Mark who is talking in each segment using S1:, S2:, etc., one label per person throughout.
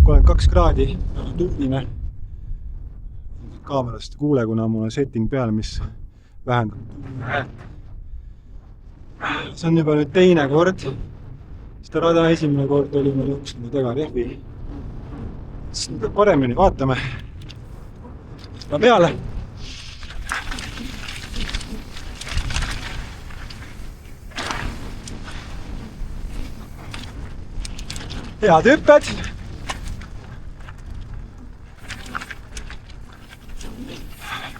S1: 32 kraadi, tuuline. Kaamerast ei kuule, kuna mul on setting peal, mis vähendab häält. See on juba nüüd teine kord. Seda rada esimene kord oli meil jooksnud taga rehvi. Siis nüüd paremini vaatame. Seda peale. Head hüpped.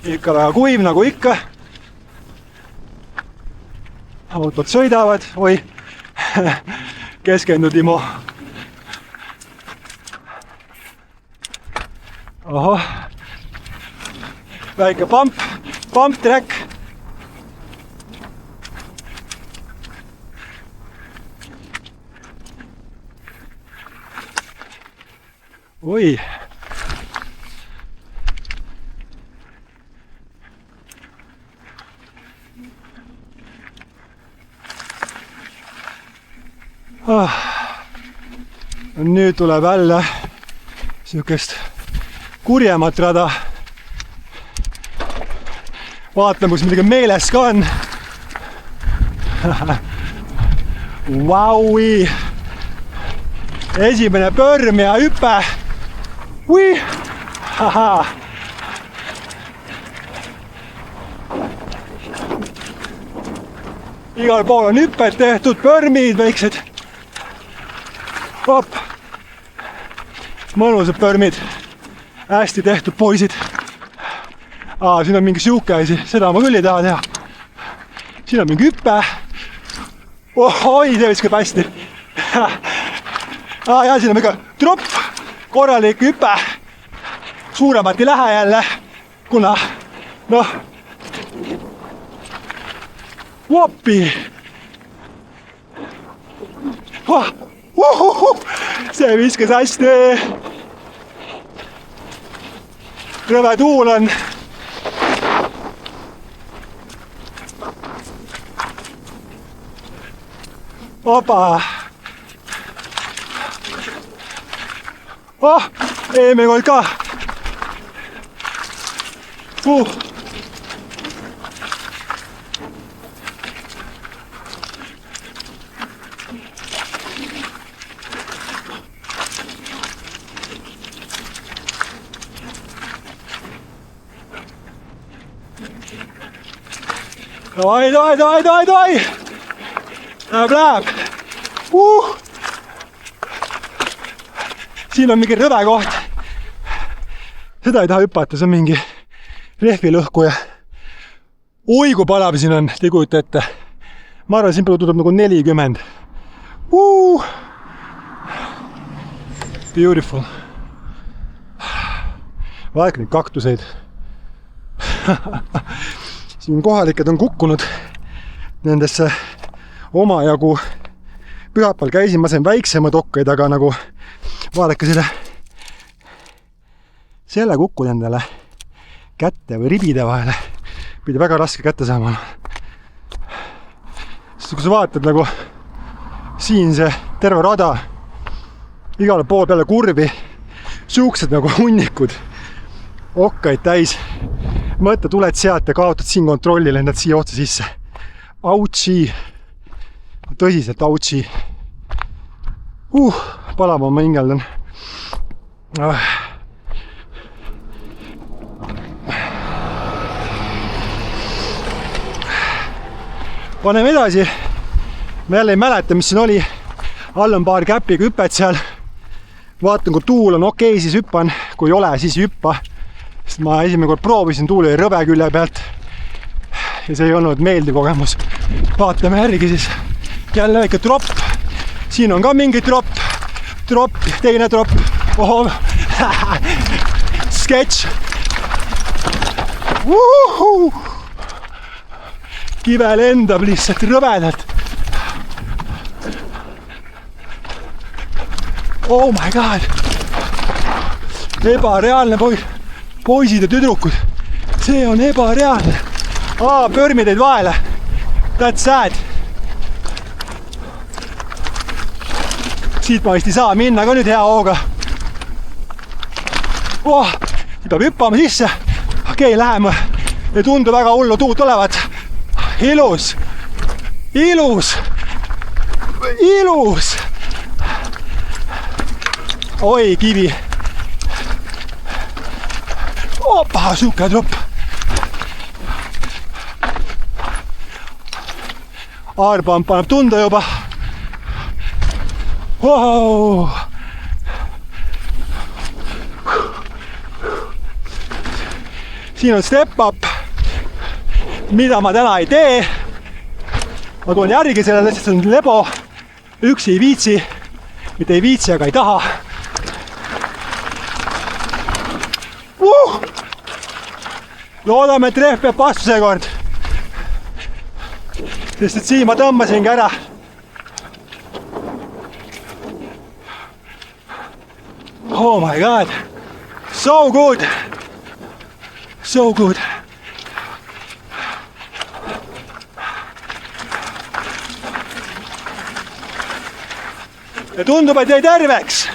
S1: Ikka väga kuiv nagu ikka. Autod sõidavad. Oi, keskendud Timo. Oho. Väike pump track. Oi. Nüüd tuleb jälle sihukest kurjemat rada. Vaatame, kus midagi meeles ka on. Vaui! Esimene pörm ja hüpe. Ui! Haha! Igal pool on hüpped tehtud, pörmid, väiksed. Hop! Mõnusad pörmid. Hästi tehtud poisid. Siin on mingi siuke asi, seda ma küll ei taha teha. Siin on mingi hüppe. Oi, see viskab hästi. Ja siin on mingi tropp, korralik hüppe. Suuremat ei lähe jälle, kuna Voppi! See viskas hästi. Rõve tuul on. Opa! Eelmine kord ka. Davai! Läheb! Siin on mingi rõve koht. Seda ei taha hüpata, see on mingi rehvilõhkuja. Oi, kui palav siin on, te ei kujuta ette. Ma arvan, siin tuleb nagu 40. Beautiful. Vaadake neid kaktuseid. Siin kohalikud on kukkunud nendesse omajagu. Pühapäeval käisin, ma sain väiksemad okkaid, aga nagu vaadake selle kukkud endale kätte või ribide vahele. Pidi väga raske kätte saama. Sest kui sa vaatad nagu siin see terve rada, igale pool peale kurvi, siuksed nagu hunnikud, okkaid täis. Mõtle, tuled sealt ja kaotad siin kontrolli, lendad siia otsa sisse. Autsi! Tõsiselt autsi! Palama ma hingeldan. Paneme edasi. Ma jälle ei mäleta, mis siin oli. All on paar käpiga hüpet seal. Vaatan, kui tuul on okei, siis hüppan. Kui ei ole, siis hüppa. Sest ma esimene kord proovisin, tuul oli rõve külje pealt. Ja see ei olnud meeldiv kogemus. Vaatame järgi siis. Jälle väike tropp. Siin on ka mingi tropp. Tropp, teine tropp. Oho. Sketš. Kive lendab lihtsalt rõvedalt. Oh my god. Ebareaalne poisid ja tüdrukud. See on ebareaalne. Pörmi teid vahele. That's sad. Siit ma vist ei saa minna ka nüüd hea hooga. oh,. peab hüppama sisse. Okei, läheme. Ei tundu väga hullu tuud tulevat. Ilus. Ilus. Ilus. Oi, kivi. Opa, suke trupp. Airpump paneb tunda juba. Wow. Siin on step up, mida ma täna ei tee. Ma tulen järgi sellele, sest see on lebo. Üksi ei viitsi, mitte ei viitsi, aga ei taha. Loodame, et rehv peab vastu seekord. Sest et siin ma tõmbasingi ära. Oh my god. So good. So good. Ja tundub, et jäi terveks.